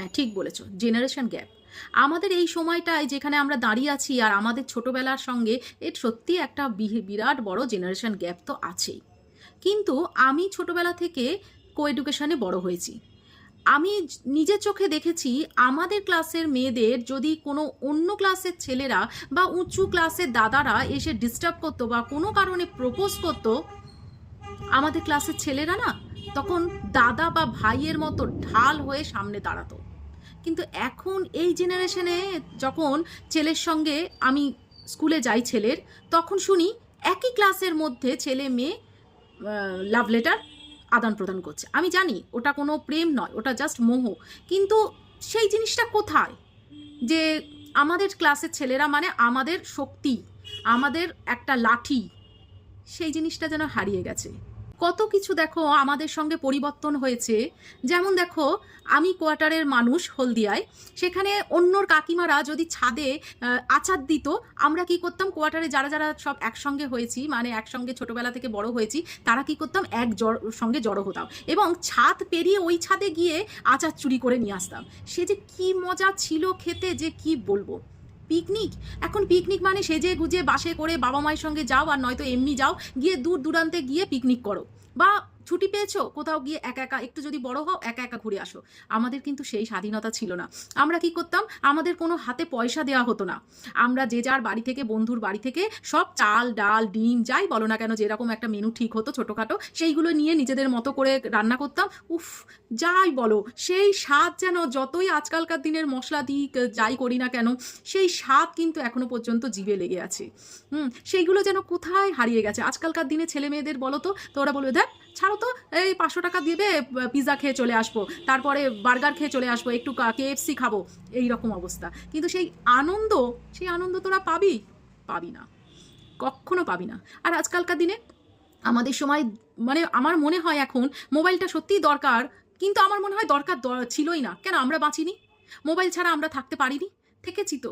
হ্যাঁ, ঠিক বলেছো, জেনারেশন গ্যাপ। আমাদের এই সময়টায় যেখানে আমরা দাঁড়িয়ে আছি আর আমাদের ছোটবেলার সঙ্গে এর সত্যি একটা বিরাট বড় জেনারেশন গ্যাপ তো আছেই। কিন্তু আমি ছোটবেলা থেকে কো এডুকেশনে বড় হয়েছি। আমি নিজের চোখে দেখেছি আমাদের ক্লাসের মেয়েদের যদি কোনো অন্য ক্লাসের ছেলেরা বা উঁচু ক্লাসের দাদারা এসে ডিস্টার্ব করতো বা কোনো কারণে প্রপোজ করতো, আমাদের ক্লাসের ছেলেরা না তখন দাদা বা ভাইয়ের মতো ঢাল হয়ে সামনে দাঁড়াতো। কিন্তু এখন এই জেনারেশনে যখন ছেলের সঙ্গে আমি স্কুলে যাই ছেলের, তখন শুনি একই ক্লাসের মধ্যে ছেলে মেয়ে লাভ লেটার আদান প্রদান করছে। আমি জানি ওটা কোনো প্রেম নয়, ওটা জাস্ট মোহ, কিন্তু সেই জিনিসটা কোথায়? যে আমাদের ক্লাসের ছেলেরা মানে আমাদের শক্তি, আমাদের একটা লাঠি, সেই জিনিসটা যেন হারিয়ে গেছে। কত কিছু দেখো আমাদের সঙ্গে পরিবর্তন হয়েছে। যেমন দেখো, আমি কোয়ার্টারের মানুষ হলদিয়ায়, সেখানে অন্যর কাকিমারা যদি ছাদে আচার দিত, আমরা কি করতাম, কোয়ার্টারে যারা যারা সব একসঙ্গে হয়েছি, মানে একসঙ্গে ছোটবেলা থেকে বড় হয়েছি, তারা কি করতাম, সঙ্গে জড়ো হতাম এবং ছাদ পেরিয়ে ওই ছাদে গিয়ে আচার চুরি করে নিয়ে আসতাম। সে যে কি মজা ছিল খেতে, যে কি বলবো। পিকনিক, এখন পিকনিক মানে সেজে গুজে বাসে করে বাবা মায়ের সঙ্গে যাও, আর নয়তো এমনি যাও, গিয়ে দূর দূরান্তে গিয়ে পিকনিক করো, বা ছুটি পেয়েছো কোথাও গিয়ে একা একা, একটু যদি বড় হও একা একা ঘুরে আসো। আমাদের কিন্তু সেই স্বাধীনতা ছিল না। আমরা কি করতাম, আমাদের কোনো হাতে পয়সা দেওয়া হতো না। আমরা যে যার বাড়ি থেকে, বন্ধুর বাড়ি থেকে সব চাল ডাল ডিম যাই বলো না কেন, যেরকম একটা মেনু ঠিক হতো ছোটোখাটো, সেইগুলো নিয়ে নিজেদের মতো করে রান্না করতাম। উফ, যাই বলো, সেই স্বাদ যেন যতই আজকালকার দিনের মশলা দিই যাই করি না কেন, সেই স্বাদ কিন্তু এখনো পর্যন্ত জিভে লেগে আছে। সেইগুলো যেন কোথায় হারিয়ে গেছে। আজকালকার দিনে ছেলে মেয়েদের বলো তো ওরা বলবে, দেখ ছাড়ো তো, এই 500 টাকা দিবে, পিৎজা খেয়ে চলে আসবো, তারপরে বার্গার খেয়ে চলে আসবো, একটু KFC খাবো, এই রকম অবস্থা। কিন্তু সেই আনন্দ তোরা পাবি না, কখনো পাবি না। আর আজকালকার দিনে আমাদের সময়, মানে আমার মনে হয় এখন মোবাইলটা সত্যিই দরকার, কিন্তু আমার মনে হয় দরকার ছিলই না। কেন আমরা বাঁচিনি? মোবাইল ছাড়া আমরা থাকতে পারিনি? থেকেছি তো।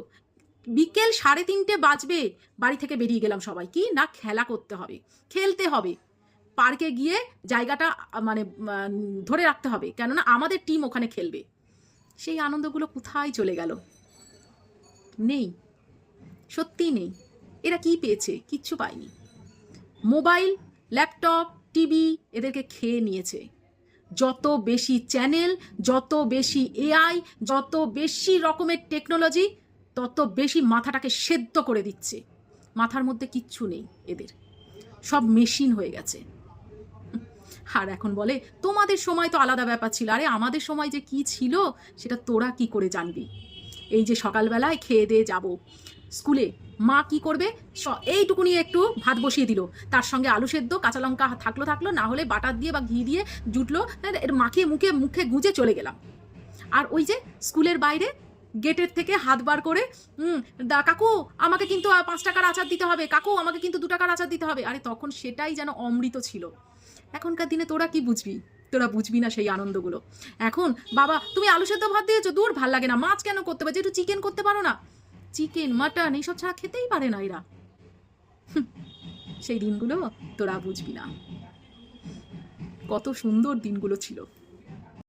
বিকেল 3:30 বাজবে, বাড়ি থেকে বেরিয়ে গেলাম সবাই, কি না খেলা করতে হবে, খেলতে হবে, পার্কে গিয়ে জায়গাটা মানে ধরে রাখতে হবে, কেননা আমাদের টিম ওখানে খেলবে। সেই আনন্দগুলো কোথায় চলে গেল? নেই, সত্যিই নেই। এরা কি পেয়েছে? কিচ্ছু পায়নি। মোবাইল, ল্যাপটপ, টিভি এদেরকে খেয়ে নিয়েছে। যত বেশি চ্যানেল, যত বেশি AI, যত বেশি রকমের টেকনোলজি, তত বেশি মাথাটাকে সেদ্ধ করে দিচ্ছে। মাথার মধ্যে কিচ্ছু নেই এদের, সব মেশিন হয়ে গেছে। আর এখন বলে তোমাদের সময় তো আলাদা ব্যাপার ছিল। আরে আমাদের সময় যে কি ছিল সেটা তোরা কি করে জানবি? এই যে সকালবেলায় খেয়ে দিয়ে যাবো স্কুলে, মা কি করবে, এইটুকুনি একটু ভাত বসিয়ে দিল, তার সঙ্গে আলু সেদ্ধ, কাঁচা লঙ্কা থাকলো, না হলে বাটার দিয়ে বা ঘি দিয়ে জুটলো, মাখিয়ে মুখে গুঁজে চলে গেলাম। আর ওই যে স্কুলের বাইরে গেটের থেকে হাত বার করে, কাকু আমাকে কিন্তু 5 টাকার আচার দিতে হবে, কাকু আমাকে কিন্তু 2 টাকার আচার দিতে হবে। আরে তখন সেটাই যেন অমৃত ছিল। এখনকার দিনে তোরা কি বুঝবি? তোরা বুঝবি না সেই আনন্দগুলো। এখন বাবা তুমি আলু সেদ্ধ ভাত দিয়েছো, দূর ভাল লাগে না, মাছ কেন করতে পারছে, একটু চিকেন করতে পারো না? চিকেন মাটন এইসব ছাড়া খেতেই পারে না এরা। সেই দিনগুলো তোরা বুঝবি না, কত সুন্দর দিনগুলো ছিল।